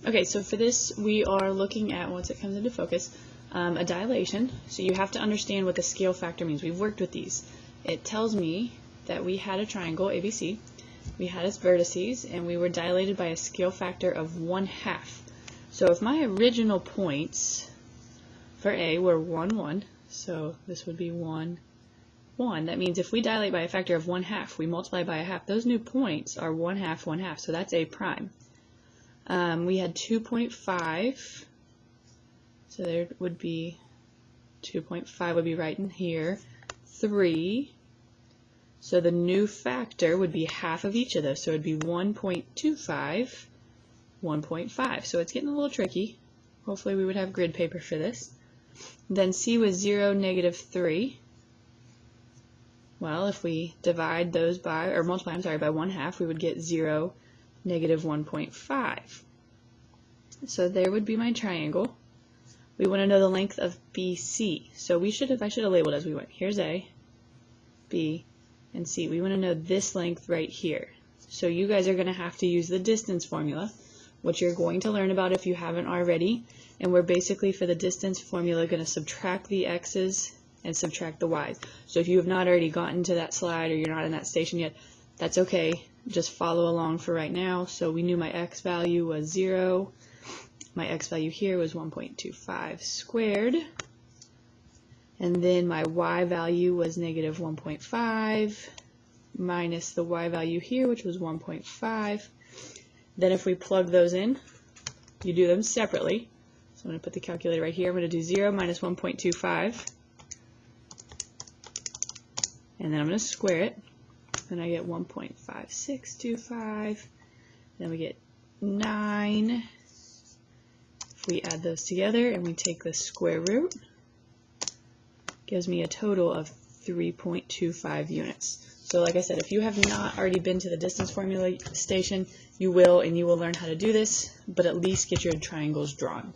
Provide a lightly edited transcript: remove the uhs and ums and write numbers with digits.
Okay, so for this we are looking at, once it comes into focus, a dilation. So you have to understand what the scale factor means. We've worked with these. It tells me that we had a triangle, ABC. We had its vertices, and we were dilated by a scale factor of 1/2. So if my original points for A were 1, 1, so this would be 1, 1. That means if we dilate by a factor of 1/2, we multiply by a half. Those new points are 1/2, 1/2. So that's A prime. We had 2.5. So there would be 2.5 would be right in here. 3. So the new factor would be half of each of those. So it would be 1.25, 1.5. So it's getting a little tricky. Hopefully we would have grid paper for this. Then C was 0, -3. Well, if we divide those by, or multiply, by 1/2, we would get 0, -1.5. So there would be my triangle. We want to know the length of BC. So I should have labeled as we went. Here's A, B, and C. We want to know this length right here. So you guys are going to have to use the distance formula, which you're going to learn about if you haven't already. And we're basically, for the distance formula, going to subtract the x's and subtract the y's. So if you have not already gotten to that slide or you're not in that station yet, that's okay. Just follow along for right now. So we knew my x value was 0. My x value here was 1.25 squared. And then my y value was -1.5 minus the y value here, which was 1.5. Then if we plug those in, you do them separately. So I'm going to put the calculator right here. I'm going to do 0 minus 1.25. And then I'm going to square it. Then I get 1.5625. Then we get 9. If we add those together and we take the square root, gives me a total of 3.25 units. So like I said, if you have not already been to the distance formula station, you will, and you will learn how to do this, but at least get your triangles drawn.